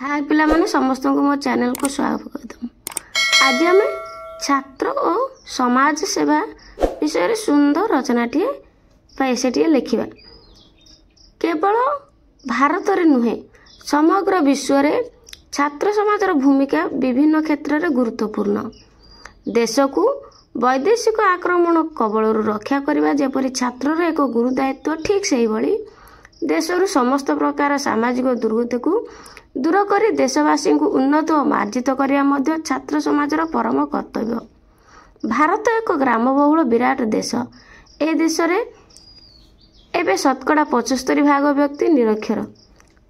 हाय पिला माने समस्त को मो चैनल को स्वागत करदम। आज आम छात्र और समाज सेवा विषय सुंदर रचनाटे पैसेटे लिखा। केवल भारत रे नुहे समग्र विश्व रे छात्र समाजर भूमिका विभिन्न क्षेत्र में गुरुत्वपूर्ण। देश को वैदेशिक आक्रमण कबल रक्षा करने जेपरी छात्र एक गुरु दायित्व, ठीक से ही देशर समस्त प्रकार सामाजिक दुर्गति को दूर कर देशवासी को उन्नत और मार्जित करने छात्र समाजर परम कर्तव्य। भारत एक ग्रामबहुल विराट देश। ए देश रे एबे शतकड़ा 75% व्यक्ति निरक्षर।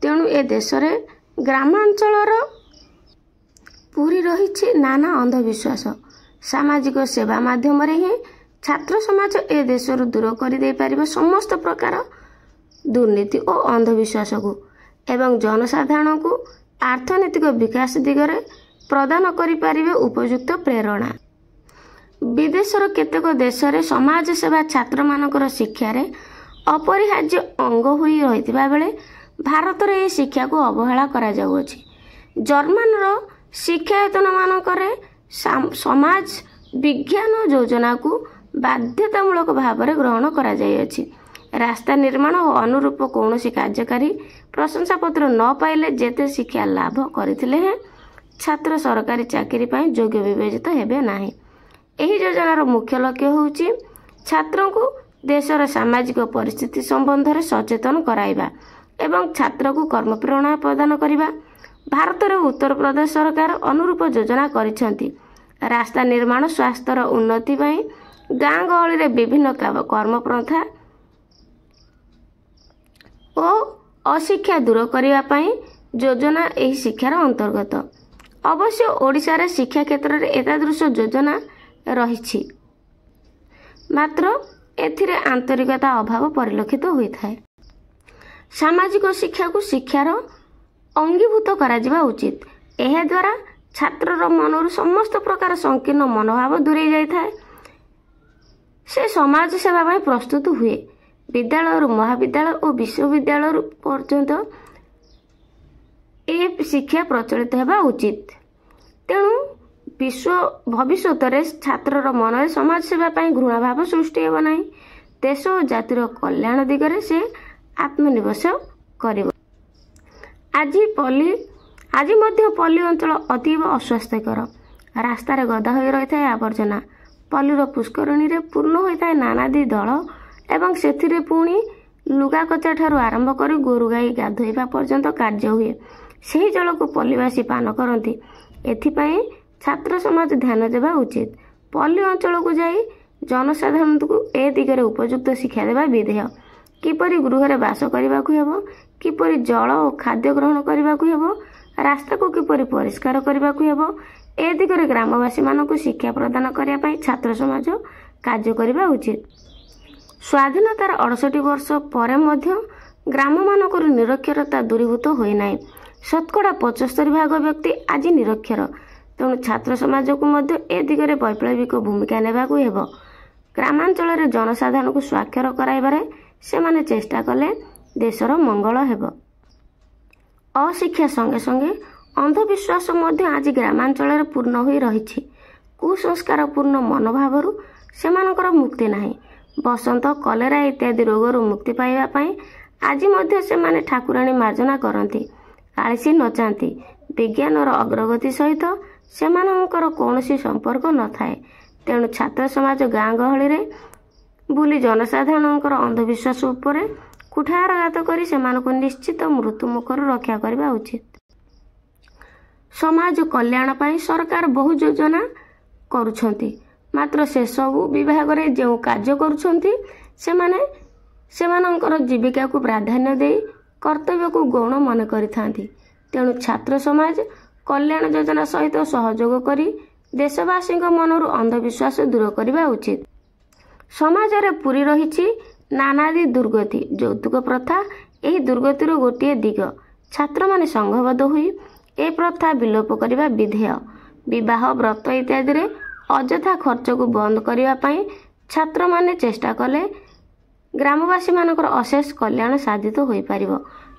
तेणु ए देश रे ग्रामांचल पूरी रही नाना अंधविश्वास। सामाजिक सेवा माध्यम ही छात्र समाज ए देश दूर कर दे पारिबो समस्त प्रकार दुर्नीति और अंधविश्वास को एवं जनसाधारण को आर्थनैतिक विकास दिगरे प्रदान करिपारिबे उपयुक्त प्रेरणा। विदेशर केतेक देश रे समाज सेवा छात्र मानकर शिक्षा रे अपरिहार्य अंग होई रहितबा बेले भारत रे ए शिक्षा को अवहेला करा जाउछि। जर्मन रो शिक्षायतन मानकरे समाज विज्ञान योजना को बाध्यतामूलक भाव में ग्रहण करा जाइछि। रास्ता निर्माण और अनुरूप कौन कार्यकारी प्रशंसा पत्र न पाइले जेते शिक्षा लाभ करथिले हैं छात्र सरकारी चाकरी पाई योग्य विवेचित हेबे नाही। एही योजनार मुख्य लक्ष्य होउछि छात्रों को देशर सामाजिक परिस्थिति संबंध में सचेतन कराइबा एवं छात्र को कर्म प्रेरणा प्रदान करिबा। भारत रे उत्तर प्रदेश सरकार अनुरूप योजना करिसेंती। रास्ता निर्माण, स्वास्थ्यर उन्नति पाई गाँ गहली रे विभिन्न कर्म प्रथा और अशिक्षा दूर करने योजना यही शिक्षार अंतर्गत। अवश्य ओडिशा रे शिक्षा क्षेत्र में एतादृश योजना रही, मात्र एथिरे आंतरिकता अभाव परिलक्षित होता है। सामाजिक शिक्षा को शिक्षार अंगीभूत करा उचित। यह द्वारा छात्र मनर समस्त प्रकार संकीर्ण मनोभाव दूरे जाए से समाज सेवा प्रस्तुत हुए। विद्यालय महाविद्यालय और विश्वविद्यालय पर्यंत ए शिक्षा प्रचलित होगा उचित। तेणु विश्व भविष्य में छात्र मन में समाज सेवा घृणा भाव सृष्टि होगा नहीं। देश और जातिर कल्याण दिगरे से आत्मनिवेश कर। आज पल्ली अंचल अतीव अस्वास्थ्यकर। रास्तार गदा हो रही है आवर्जना। पल्लीर पुष्करणी रे पूर्ण होता है नानादी दल एवं से पुणी लुगा कचा ठारू आरंभ कर गोरु गाई गाधोइबा पर्यंत कार्य हुए। सही जल को पल्लीवासी पान करती। एथिपाई छात्र समाज ध्यान देवा उचित। पल्ली अंचल को जाई जनसाधारण को ए दिगरे उपयुक्त शिक्षा देवा विधेय। किपरि गृह बास करने को, किपरि जल और खाद्य ग्रहण करने को, रास्ता को किपरि परिष्कार करने को, ए दिगरे ग्रामवासी मानक शिक्षा प्रदान करने छात्र समाज कार्य करने उचित। स्वाधीनतार 68 वर्ष पर ग्राम मानक निरक्षरता दूरीभूत होना। शतकड़ा 75% व्यक्ति आज निरक्षर। तेणु छात्र समाज को ए दिगरे वैप्लविक भूमिका नेबाकू हेबो। ग्रामांचल जनसाधारण को स्वाक्षर कराइबारे सेमाने चेष्टा कले देशर मंगल हेबो। अशिक्षा संगे संगे अंधविश्वास आज ग्रामांचल पूर्ण हो रही। कुसंस्कार पूर्ण मनोभाव सेमानकर मुक्ति नाही। बसंत, कलेरा इत्यादि रोगर मुक्ति पाइबापी आज से ठाकुराणी मार्जना करती, कालिसी नचाती। विज्ञान अग्रगति सहित सेमानकर कौनसी संपर्क न थाए। तेणु छात्र समाज गाँ गहली रे बुली जनसाधारणकर अंधविश्वास उपरे कुठारघात करी सेमानकु निश्चित मृत्यु मुखर रक्षा करबा उचित। समाज कल्याण पाई सरकार बहु योजना करुछंती, मात्र से सबु विभाग रे जो कार्य करुछंती सेमानंकर जीविका को प्राधान्य दे कर्तव्य को गौण मन करिथांती। तेणु छात्र समाज कल्याण योजना सहित सहयोग करी देशवासी मनरु अंधविश्वास दूर करबा उचित। समाज रे पूरी रही नानादी दुर्गति। यौतुक प्रथा यही दुर्गतिर गोटे दिग। छात्र माने संघबद्ध हुई ए प्रथा विलोप करबा विधेय। विवाह, व्रत इत्यादि रे अଯଥା खर्च को बंद करने छात्र माने चेष्टा कले ग्रामवासी मानकर अशेष कल्याण साधित हो पारिबो।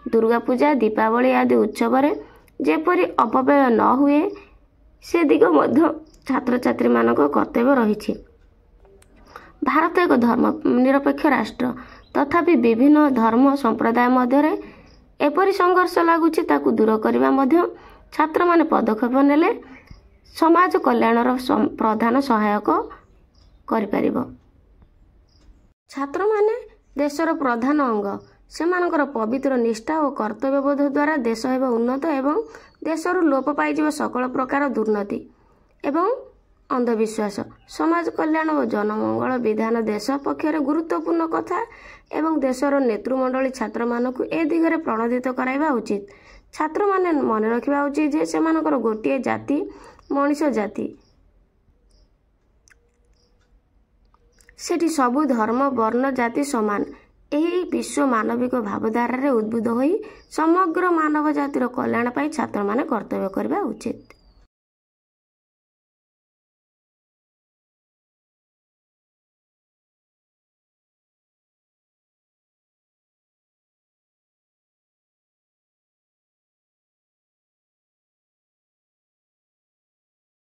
दुर्गा पूजा, दीपावली आदि उत्सव ଯେପରି ଅପବ୍ୟୟ ନ ହୁଏ ସେ ଦିଗ ମଧ୍ୟ ଛାତ୍ରଛାତ୍ରୀମାନଙ୍କ କର୍ତ୍ତବ୍ୟ ରହିଛି। ଭାରତ ଏକ ଧର୍ମ ନିରପେକ୍ଷ ରାଷ୍ଟ୍ର, ତଥାପି ବିଭିନ୍ନ ଧର୍ମ ସମ୍ପ୍ରଦାୟ ମଧ୍ୟରେ ଏପରି ସଂଘର୍ଷ ଲାଗୁଛି, ତାକୁ ଦୂର କରିବା ମଧ୍ୟ ଛାତ୍ରମାନେ ପଦକ୍ଷେପ ନେଲେ ସମାଜ କଲ୍ୟାଣର ପ୍ରଧାନ ସହାୟକ କରିପାରିବ। ଛାତ୍ରମାନେ ଦେଶର ପ୍ରଧାନ ଅଙ୍ଗ। ସେମାନଙ୍କର ପବିତ୍ର ନିଷ୍ଠା ଓ କର୍ତ୍ତବ୍ୟବୋଧ ଦ୍ୱାରା ଦେଶ ହେବ ଉନ୍ନତ ଏବଂ ଦେଶରୁ ଲୋପ ପାଇଯିବ ସକଳ ପ୍ରକାର ଦୁର୍ନୀତି ଏବଂ ଅନ୍ଧବିଶ୍ୱାସ। ସମାଜ କଲ୍ୟାଣ ଓ ଜନମଙ୍ଗଳ ବିଧାନ ଦେଶ ପକ୍ଷରେ ଗୁରୁତ୍ୱପୂର୍ଣ୍ଣ କଥା ଏବଂ ଦେଶର ନେତୃମଣ୍ଡଳୀ ଛାତ୍ରମାନଙ୍କୁ ଏ ଦିଗରେ ପ୍ରଣୋଦିତ କରାଇବା ଉଚିତ। ଛାତ୍ରମାନେ ମନେ ରଖିବା ଉଚିତ ଯେ ସେମାନଙ୍କର ଗୋଟିଏ ଜାତି, ମଣିଷ ଜାତି। ସେଠି ସବୁ ଧର୍ମ, ବର୍ଣ୍ଣ, ଜାତି ସମାନ। ଏହି ବିଶ୍ୱ ମାନବିକ ଭାବଧାରାରେ ଉଦ୍ବୁଦ୍ଧ ହୋଇ ସମଗ୍ର ମାନବ ଜାତିର କଲ୍ୟାଣ ପାଇଁ ଛାତ୍ରମାନେ କର୍ତ୍ତବ୍ୟ କରିବା ଉଚିତ।